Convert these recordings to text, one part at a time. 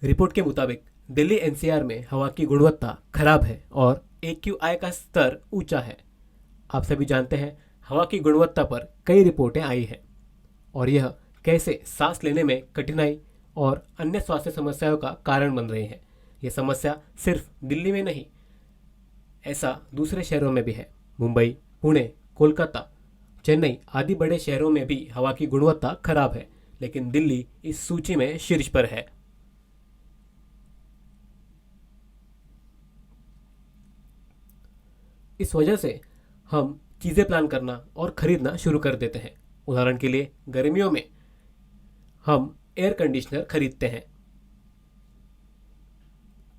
Report के मुताबिक Delhi NCR में हवा की गुणवत्ता खराब है और AQI का स्तर ऊंचा है। आप सभी जानते हैं हवा की गुणवत्ता पर कई रिपोर्टें आई हैं और यह कैसे सांस लेने में कठिनाई और अन्य स्वास्थ्य समस्याओं का कारण बन रही है। यह समस्या सिर्फ दिल्ली में नहीं, ऐसा दूसरे शहरों में भी है। मुंबई, पुणे, कोलकाता, चेन्नई आदि बड़े शहरों में भी हवा की गुणवत्ता खराब है, लेकिन दिल्ली इस सूची में शीर्ष पर है। इस वजह से हम चीज़ें प्लान करना और खरीदना शुरू कर देते हैं। उदाहरण के लिए गर्मियों में हम एयर कंडीशनर खरीदते हैं।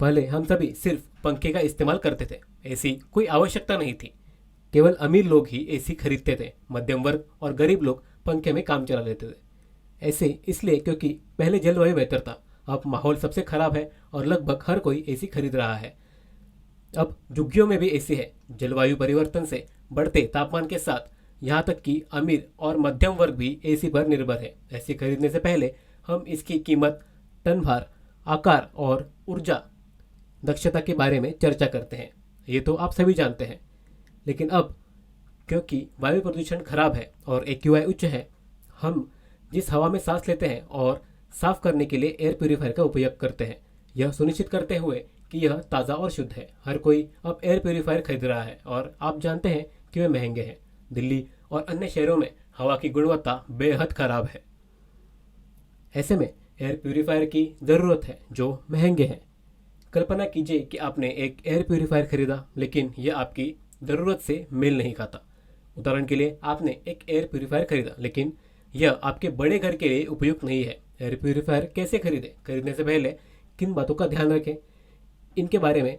पहले हम सभी सिर्फ पंखे का इस्तेमाल करते थे, ऐसी कोई आवश्यकता नहीं थी। केवल अमीर लोग ही एसी खरीदते थे, मध्यम वर्ग और गरीब लोग पंखे में काम चला लेते थे। ऐसे इसलिए क्योंकि पहले जलवायु बेहतर था, अब माहौल सबसे खराब है और लगभग हर कोई एसी खरीद रहा है। अब झुग्गियों में भी एसी है। जलवायु परिवर्तन से बढ़ते तापमान के साथ यहाँ तक कि अमीर और मध्यम वर्ग भी एसी पर निर्भर है। एसी खरीदने से पहले हम इसकी कीमत, टन भार, आकार और ऊर्जा दक्षता के बारे में चर्चा करते हैं। ये तो आप सभी जानते हैं। लेकिन अब क्योंकि वायु प्रदूषण खराब है और AQI उच्च है, हम जिस हवा में सांस लेते हैं और साफ करने के लिए एयर प्यूरीफायर का उपयोग करते हैं, यह सुनिश्चित करते हुए कि यह ताज़ा और शुद्ध है। हर कोई अब एयर प्यूरीफायर खरीद रहा है और आप जानते हैं कि वे महंगे हैं। दिल्ली और अन्य शहरों में हवा की गुणवत्ता बेहद खराब है। ऐसे में एयर प्यूरीफायर की ज़रूरत है जो महंगे हैं। कल्पना कीजिए कि आपने एक एयर प्यूरीफायर खरीदा, लेकिन यह आपकी ज़रूरत से मेल नहीं खाता। उदाहरण के लिए आपने एक एयर प्यूरीफायर खरीदा, लेकिन यह आपके बड़े घर के लिए उपयुक्त नहीं है। एयर प्यूरीफायर कैसे खरीदें? खरीदने से पहले किन बातों का ध्यान रखें, इनके बारे में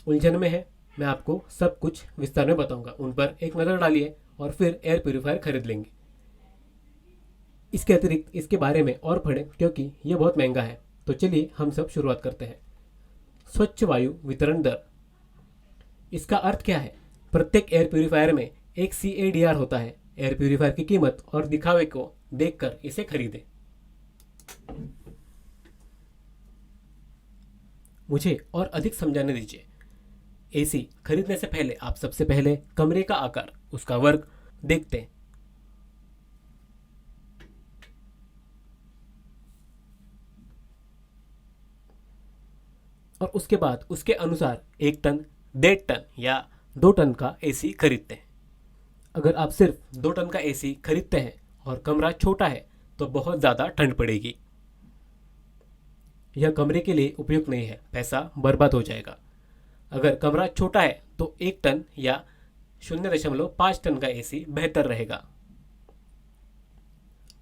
उलझन में है। मैं आपको सब कुछ विस्तार में बताऊंगा। उन पर एक नज़र डालिए और फिर एयर प्यूरीफायर खरीद लेंगे। इसके अतिरिक्त इसके बारे में और पढ़ें क्योंकि यह बहुत महंगा है। तो चलिए हम सब शुरुआत करते हैं। स्वच्छ वायु वितरण दर, इसका अर्थ क्या है? प्रत्येक एयर प्यूरीफायर में एक CADR होता है। एयर प्यूरीफायर की कीमत और दिखावे को देखकर इसे खरीदें। मुझे और अधिक समझाने दीजिए। एसी खरीदने से पहले आप सबसे पहले कमरे का आकार, उसका वर्ग देखते हैं। और उसके बाद उसके अनुसार 1 टन, 1.5 टन या 2 टन का एसी खरीदते हैं। अगर आप सिर्फ 2 टन का एसी खरीदते हैं और कमरा छोटा है तो बहुत ज़्यादा ठंड पड़ेगी। यह कमरे के लिए उपयुक्त नहीं है, पैसा बर्बाद हो जाएगा। अगर कमरा छोटा है तो 1 टन या 0.5 टन का एसी बेहतर रहेगा।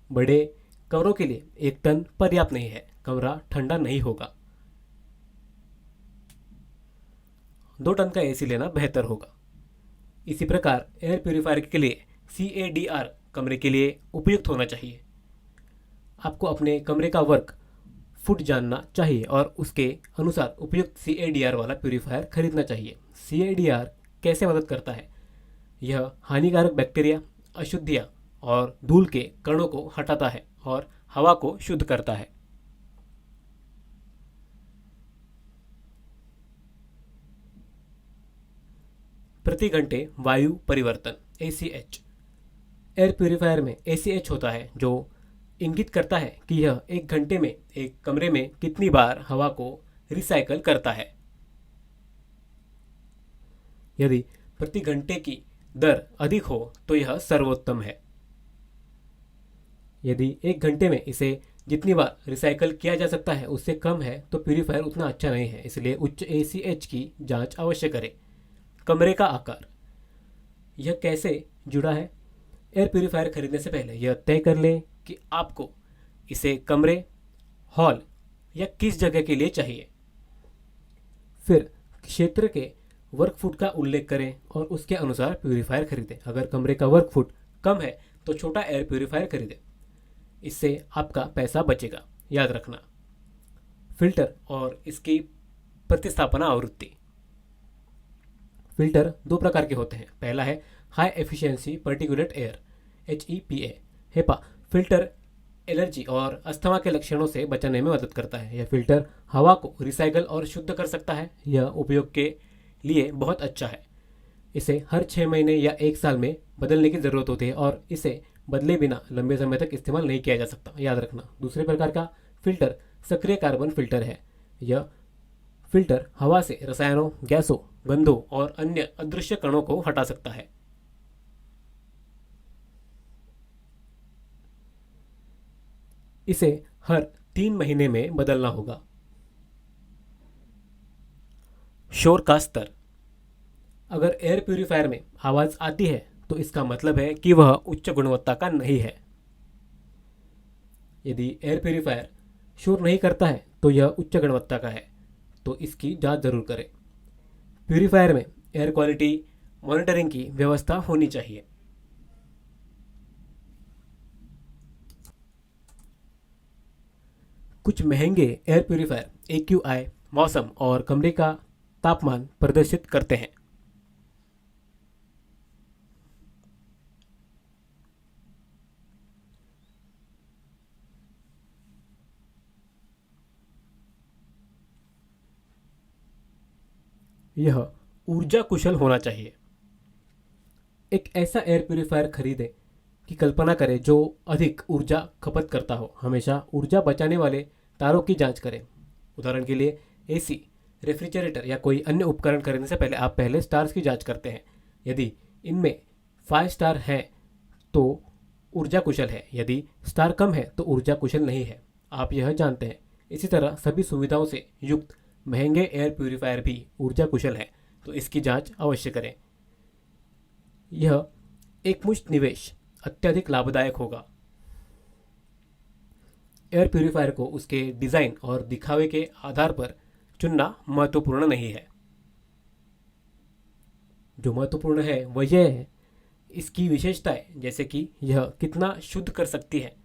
बड़े कमरों के लिए 1 टन पर्याप्त नहीं है, कमरा ठंडा नहीं होगा। 2 टन का एसी लेना बेहतर होगा। इसी प्रकार एयर प्यूरीफायर के लिए CADR कमरे के लिए उपयुक्त होना चाहिए। आपको अपने कमरे का वर्ग फुट जानना चाहिए और उसके अनुसार उपयुक्त CADR वाला प्यूरीफायर खरीदना चाहिए। CADR कैसे मदद करता है? यह हानिकारक बैक्टीरिया, अशुद्धियाँ और धूल के कणों को हटाता है और हवा को शुद्ध करता है। प्रति घंटे वायु परिवर्तन ACH, एयर प्यूरीफायर में ACH होता है जो इंगित करता है कि यह 1 घंटे में एक कमरे में कितनी बार हवा को रिसाइकल करता है। यदि प्रति घंटे की दर अधिक हो तो यह सर्वोत्तम है। यदि 1 घंटे में इसे जितनी बार रिसाइकल किया जा सकता है उससे कम है तो प्यूरीफायर उतना अच्छा नहीं है, इसलिए उच्च ACH की जांच अवश्य करें। कमरे का आकार, यह कैसे जुड़ा है? एयर प्यूरीफायर खरीदने से पहले यह तय कर लें कि आपको इसे कमरे, हॉल या किस जगह के लिए चाहिए। फिर क्षेत्र के वर्ग फुट का उल्लेख करें और उसके अनुसार प्यूरीफायर खरीदें। अगर कमरे का वर्ग फुट कम है तो छोटा एयर प्यूरीफायर खरीदें, इससे आपका पैसा बचेगा। याद रखना, फिल्टर और इसकी प्रतिस्थापना आवृत्ति। फिल्टर 2 प्रकार के होते हैं। पहला है high efficiency particulate air, HEPA। HEPA filter allergy और अस्थमा के लक्षणों से बचाने में मदद करता है। यह फिल्टर हवा को रिसाइकल और शुद्ध कर सकता है। यह उपयोग के लिए बहुत अच्छा है। इसे हर 6 महीने या 1 साल में बदलने की ज़रूरत होती है और इसे बदले बिना लंबे समय तक इस्तेमाल नहीं किया जा सकता। याद रखना, दूसरे प्रकार का फिल्टर सक्रिय कार्बन फिल्टर है। यह फिल्टर हवा से रसायनों, गैसों, गंधों और अन्य अदृश्य कणों को हटा सकता है। इसे हर 3 महीने में बदलना होगा। शोर का स्तर। अगर एयर प्यूरीफायर में आवाज़ आती है तो इसका मतलब है कि वह उच्च गुणवत्ता का नहीं है। यदि एयर प्यूरीफायर शोर नहीं करता है तो यह उच्च गुणवत्ता का है, तो इसकी जांच जरूर करें। प्यूरीफायर में एयर क्वालिटी मॉनिटरिंग की व्यवस्था होनी चाहिए। कुछ महंगे एयर प्यूरीफायर AQI, मौसम और कमरे का तापमान प्रदर्शित करते हैं। यह ऊर्जा कुशल होना चाहिए। एक ऐसा एयर प्यूरीफायर खरीदें की कल्पना करें जो अधिक ऊर्जा खपत करता हो। हमेशा ऊर्जा बचाने वाले तारों की जांच करें। उदाहरण के लिए AC, रेफ्रिजरेटर या कोई अन्य उपकरण खरीदने से पहले आप पहले स्टार्स की जांच करते हैं। यदि इनमें 5 स्टार है तो ऊर्जा कुशल है, यदि स्टार कम है तो ऊर्जा कुशल नहीं है। आप यह जानते हैं। इसी तरह सभी सुविधाओं से युक्त महंगे एयर प्यूरीफायर भी ऊर्जा कुशल है, तो इसकी जांच अवश्य करें। यह एकमुश्त निवेश अत्यधिक लाभदायक होगा। एयर प्यूरीफायर को उसके डिज़ाइन और दिखावे के आधार पर चुनना महत्वपूर्ण नहीं है। जो महत्वपूर्ण है वह यह है इसकी विशेषताएं, जैसे कि यह कितना शुद्ध कर सकती है,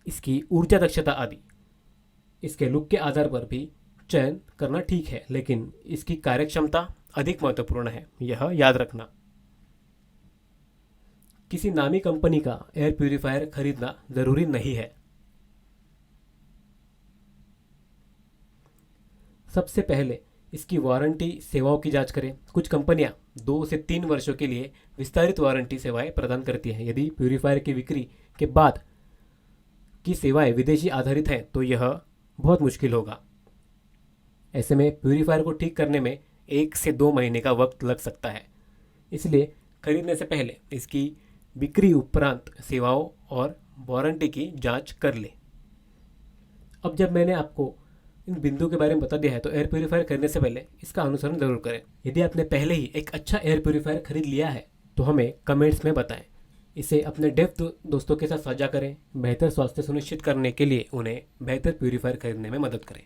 इसकी ऊर्जा दक्षता आदि। इसके लुक के आधार पर भी चयन करना ठीक है, लेकिन इसकी कार्यक्षमता अधिक महत्वपूर्ण है, यह याद रखना। किसी नामी कंपनी का एयर प्यूरीफायर खरीदना जरूरी नहीं है। सबसे पहले इसकी वारंटी सेवाओं की जांच करें। कुछ कंपनियां 2 से 3 वर्षों के लिए विस्तारित वारंटी सेवाएं प्रदान करती हैं। यदि प्यूरीफायर की बिक्री के बाद की सेवाएं विदेशी आधारित हैं तो यह बहुत मुश्किल होगा। ऐसे में प्यूरीफायर को ठीक करने में 1 से 2 महीने का वक्त लग सकता है। इसलिए खरीदने से पहले इसकी बिक्री उपरांत सेवाओं और वारंटी की जांच कर ले। अब जब मैंने आपको इन बिंदु के बारे में बता दिया है तो एयर प्यूरीफायर खरीदने से पहले इसका अनुसरण जरूर करें। यदि आपने पहले ही एक अच्छा एयर प्यूरीफायर खरीद लिया है तो हमें कमेंट्स में बताएं। इसे अपने डेफ दोस्तों के साथ साझा करें। बेहतर स्वास्थ्य सुनिश्चित करने के लिए उन्हें बेहतर प्यूरीफायर खरीदने में मदद करें।